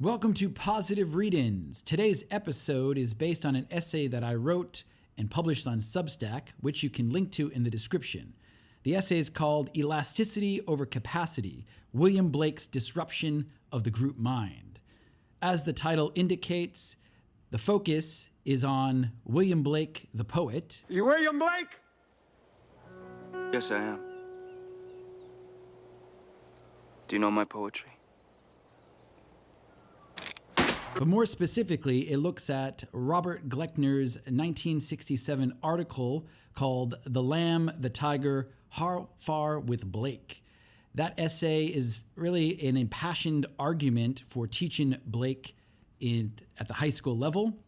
Welcome to Positive Read-Ins. Today's episode is based on an essay that I wrote and published on Substack, which you can link to in the description. The essay is called Elasticity over Capacity, William Blake's Disruption of the Group Mind. As the title indicates, the focus is on William Blake, the poet. You William Blake? Yes, I am. Do you know my poetry? But more specifically, it looks at Robert Gleckner's 1967 article called The Lamb, the Tiger, How Far with Blake. That essay is really an impassioned argument for teaching Blake at the high school level.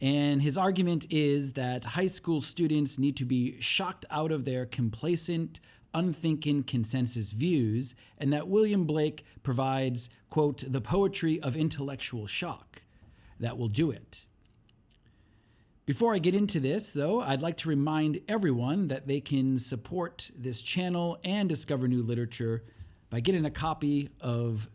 And his argument is that high school students need to be shocked out of their complacent, unthinking consensus views, and that William Blake provides, quote, the poetry of intellectual shock that will do it. Before I get into this, though, I'd like to remind everyone that they can support this channel and discover new literature by getting a copy of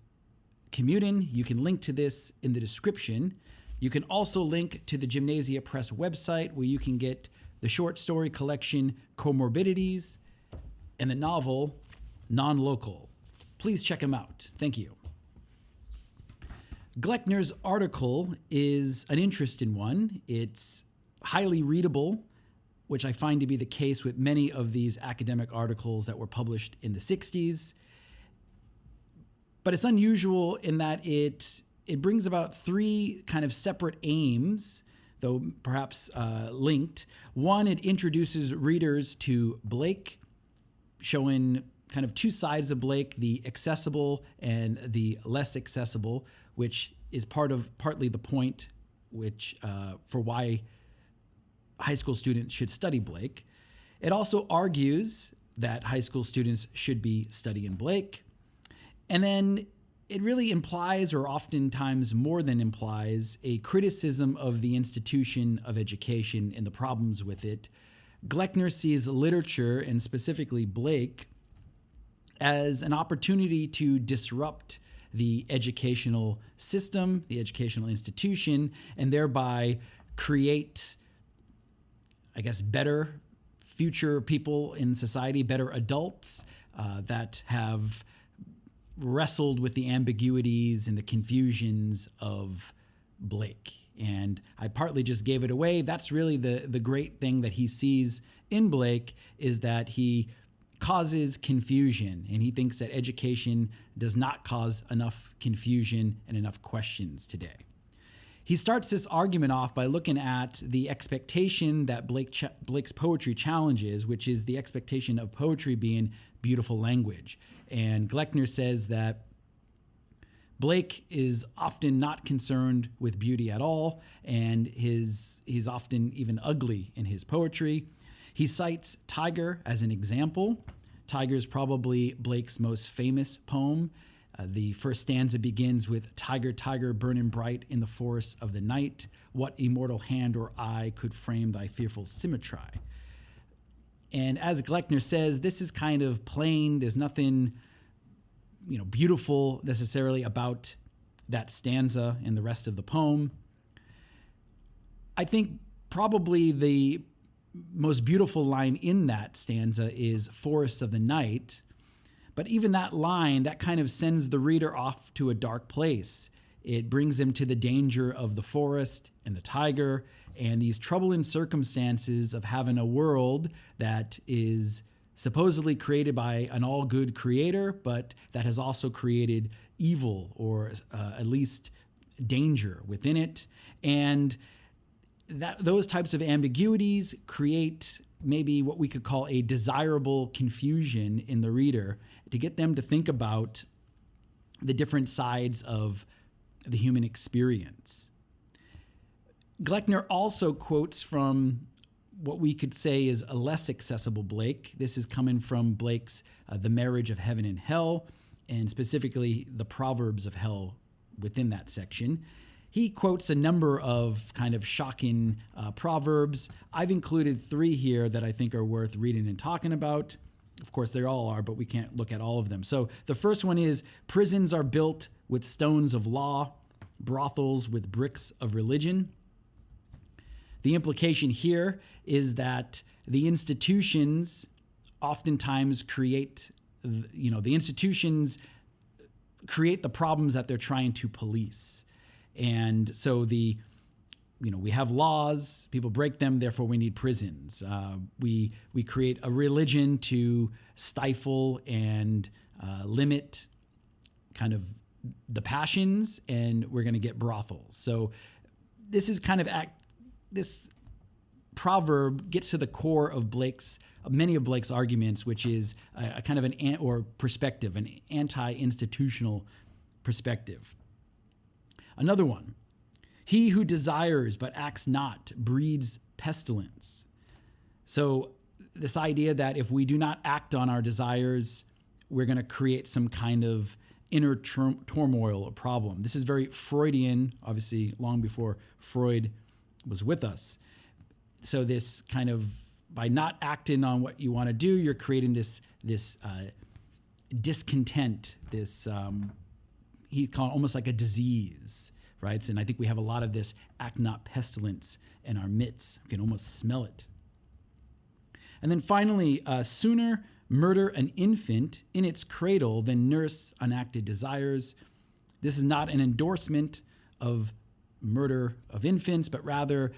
Commuting. You can link to this in the description. You can also link to the Gymnasia Press website, where you can get the short story collection Comorbidities and the novel Non-Local. Please check them out. Thank you. Gleckner's article is an interesting one. It's highly readable, which I find to be the case with many of these academic articles that were published in the 60s. But it's unusual in that it brings about three kind of separate aims, though perhaps linked. One, it introduces readers to Blake, showing kind of two sides of Blake, the accessible and the less accessible, which is partly the point for why high school students should study Blake. It also argues that high school students should be studying Blake. And then it really implies, or oftentimes more than implies, a criticism of the institution of education and the problems with it. Gleckner sees literature, and specifically Blake, as an opportunity to disrupt the educational system, the educational institution, and thereby create, I guess, better future people in society, better adults that have wrestled with the ambiguities and the confusions of Blake. And I partly just gave it away. That's really the great thing that he sees in Blake, is that he causes confusion, and he thinks that education does not cause enough confusion and enough questions today. He starts this argument off by looking at the expectation that Blake's poetry challenges, which is the expectation of poetry being beautiful language. And Gleckner says that Blake is often not concerned with beauty at all, and he's often even ugly in his poetry. He cites Tiger as an example. Tiger is probably Blake's most famous poem. The first stanza begins with, "Tiger, tiger, burning bright in the forest of the night, what immortal hand or eye could frame thy fearful symmetry?" And as Gleckner says, this is kind of plain. There's nothing beautiful necessarily about that stanza and the rest of the poem. I think probably the most beautiful line in that stanza is "Forests of the Night." But even that line, that kind of sends the reader off to a dark place. It brings them to the danger of the forest and the tiger and these troubling circumstances of having a world that is supposedly created by an all-good creator, but that has also created evil, or at least danger within it. And those types of ambiguities create maybe what we could call a desirable confusion in the reader, to get them to think about the different sides of the human experience. Gleckner also quotes from what we could say is a less accessible Blake. This is coming from Blake's The Marriage of Heaven and Hell, and specifically the Proverbs of Hell within that section. He quotes a number of kind of shocking proverbs. I've included three here that I think are worth reading and talking about. Of course, they all are, but we can't look at all of them. So the first one is, "Prisons are built with stones of law. brothels with bricks of religion. The implication here is that the institutions oftentimes create, the institutions create the problems that they're trying to police. And so we have laws, people break them, therefore we need prisons. We create a religion to stifle and limit kind of the passions, and we're going to get brothels. So this is kind of this proverb gets to the core of many of Blake's arguments, which is a kind of an anti-institutional perspective. Another one: he who desires but acts not breeds pestilence. So this idea that if we do not act on our desires, we're going to create some kind of inner turmoil or problem. This is very Freudian, obviously long before Freud was with us. So this kind of, by not acting on what you want to do, you're creating this discontent, this, he called it almost like a disease, right? And I think we have a lot of this act not pestilence in our midst. You can almost smell it. And then finally, sooner murder an infant in its cradle than nurse unacted desires. This is not an endorsement of murder of infants, but rather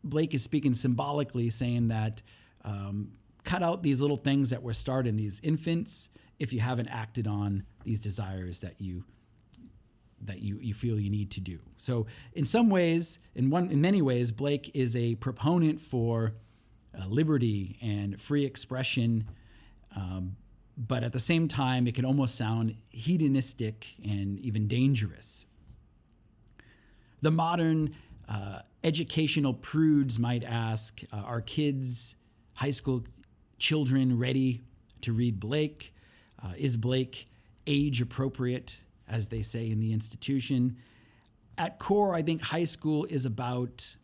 Blake is speaking symbolically, saying that cut out these little things that were started in these infants if you haven't acted on these desires that you feel you need to do. So in some ways, in many ways, Blake is a proponent for liberty and free expression, but at the same time, it can almost sound hedonistic and even dangerous. The modern educational prudes might ask, are kids, high school children, ready to read Blake? Is Blake age appropriate, as they say in the institution? At core, I think high school is about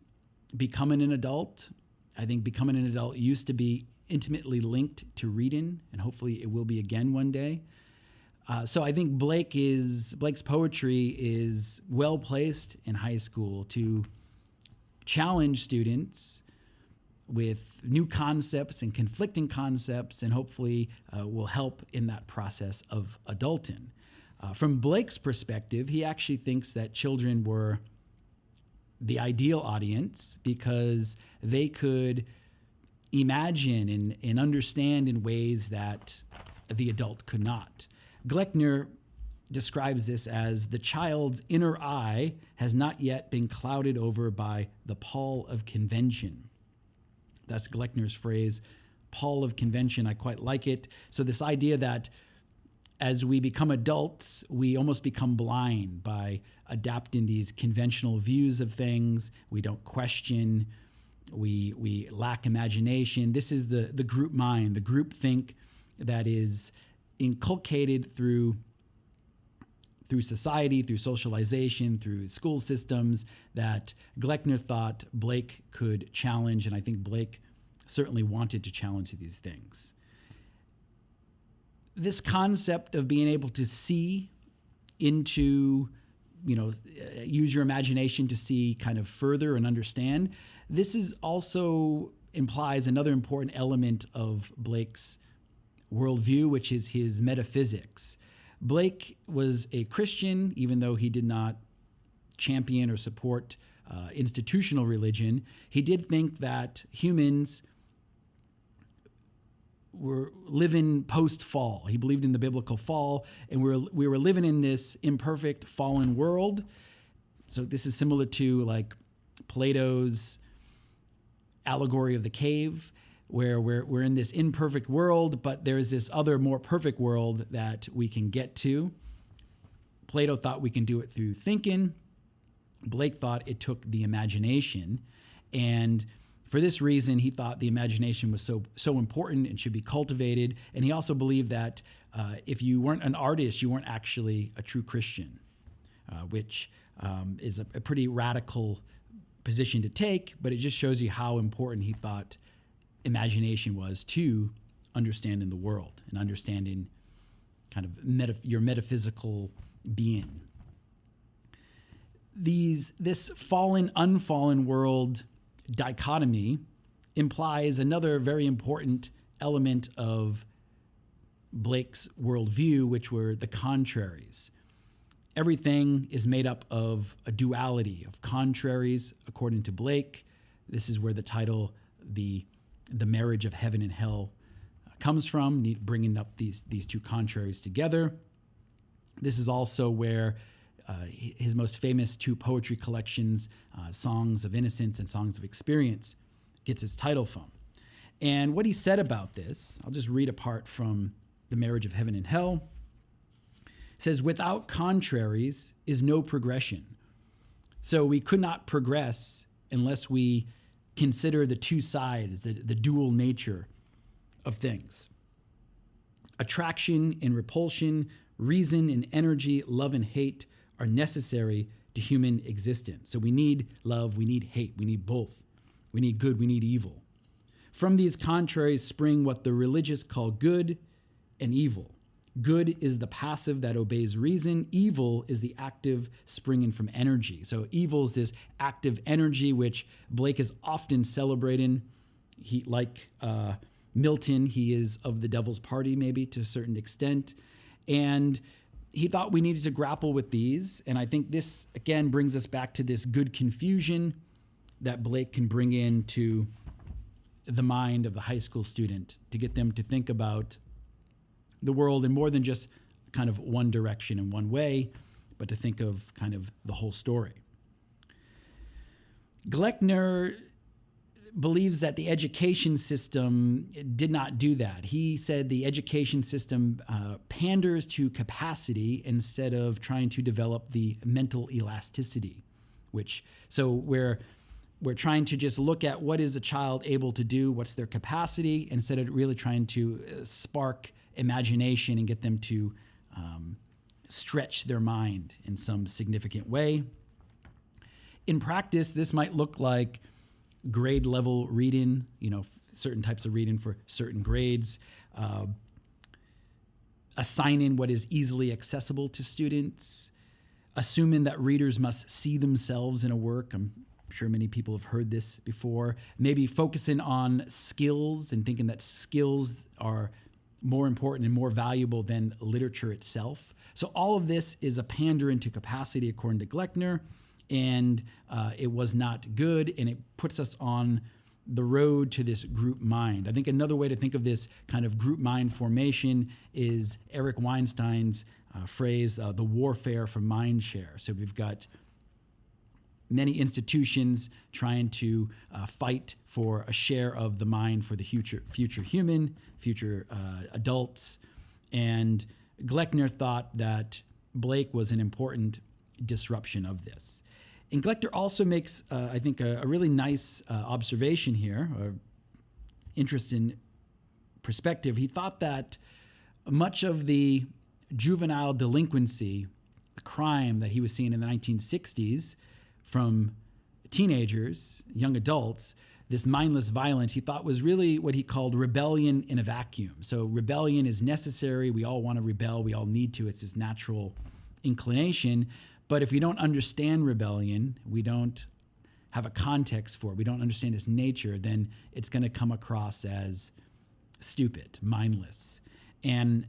becoming an adult. I think becoming an adult used to be intimately linked to reading, and hopefully it will be again one day. So I think Blake's poetry is well placed in high school to challenge students with new concepts and conflicting concepts, and hopefully will help in that process of adulting. From Blake's perspective, he actually thinks that children were the ideal audience because they could imagine and understand in ways that the adult could not. Gleckner describes this as the child's inner eye has not yet been clouded over by the pall of convention. That's Gleckner's phrase, pall of convention. I quite like it. So this idea that as we become adults, we almost become blind by adapting these conventional views of things. We don't question. We lack imagination. This is the group mind, the group think that is inculcated through society, through socialization, through school systems that Gleckner thought Blake could challenge, and I think Blake certainly wanted to challenge these things. This concept of being able to see into, use your imagination to see kind of further and understand, this is also implies another important element of Blake's worldview, which is his metaphysics. Blake was a Christian, even though he did not champion or support institutional religion. He did think that humans were living post-fall. He believed in the biblical fall, and we were living in this imperfect, fallen world. So this is similar to like Plato's allegory of the cave, where we're in this imperfect world, but there's this other more perfect world that we can get to. Plato thought we can do it through thinking. Blake thought it took the imagination. And for this reason, he thought the imagination was so important and should be cultivated. And he also believed that if you weren't an artist, you weren't actually a true Christian, which is a pretty radical position to take, but it just shows you how important he thought imagination was to understanding the world and understanding kind of your metaphysical being. this fallen, unfallen world dichotomy implies another very important element of Blake's worldview, which were the contraries. Everything is made up of a duality of contraries, according to Blake. This is where the title, the marriage of heaven and hell, comes from, bringing up these two contraries together. This is also where his most famous two poetry collections, Songs of Innocence and Songs of Experience, gets his title from. And what he said about this, I'll just read a part from The Marriage of Heaven and Hell. It says, without contraries is no progression. So we could not progress unless we consider the two sides, the dual nature of things. Attraction and repulsion, reason and energy, love and hate are necessary to human existence. So we need love, we need hate, we need both. We need good, we need evil. From these contraries spring what the religious call good and evil. Good is the passive that obeys reason. Evil is the active springing from energy. So evil is this active energy, which Blake is often celebrating. He, like Milton, he is of the devil's party, maybe to a certain extent. And he thought we needed to grapple with these. And I think this, again, brings us back to this good confusion that Blake can bring into the mind of the high school student to get them to think about the world in more than just kind of one direction and one way, but to think of kind of the whole story. Gleckner believes that the education system did not do that. He said the education system panders to capacity instead of trying to develop the mental elasticity, we're trying to just look at what is a child able to do, what's their capacity, instead of really trying to spark imagination and get them to stretch their mind in some significant way. In practice, this might look like grade level reading, certain types of reading for certain grades, assigning what is easily accessible to students, assuming that readers must see themselves in a work. I'm sure many people have heard this before. Maybe focusing on skills and thinking that skills are more important and more valuable than literature itself. So all of this is a pandering to capacity, according to Gleckner, and it was not good, and it puts us on the road to this group mind. I think another way to think of this kind of group mind formation is Eric Weinstein's phrase, the warfare for mind share. So we've got many institutions trying to fight for a share of the mind for the future human, future adults. And Gleckner thought that Blake was an important disruption of this. And Gleckner also makes, I think, a really nice observation here, or interesting perspective. He thought that much of the juvenile delinquency, the crime that he was seeing in the 1960s, from teenagers, young adults, this mindless violence, he thought was really what he called rebellion in a vacuum. So rebellion is necessary. We all want to rebel. We all need to. It's this natural inclination. But if we don't understand rebellion, we don't have a context for it, we don't understand its nature, then it's going to come across as stupid, mindless. And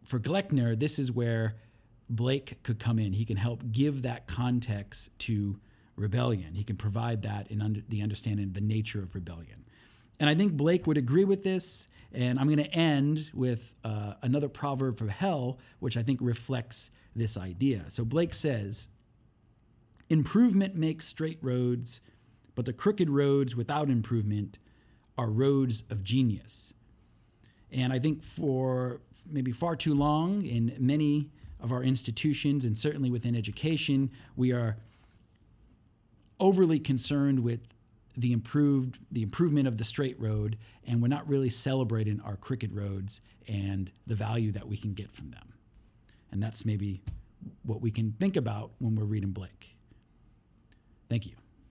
for Gleckner, this is where Blake could come in. He can help give that context to rebellion. He can provide that in the understanding of the nature of rebellion. And I think Blake would agree with this. And I'm going to end with another proverb from hell, which I think reflects this idea. So Blake says, improvement makes straight roads, but the crooked roads without improvement are roads of genius. And I think for maybe far too long in many of our institutions, and certainly within education, we are overly concerned with the improvement of the straight road, and we're not really celebrating our crooked roads and the value that we can get from them. And that's maybe what we can think about when we're reading Blake. Thank you.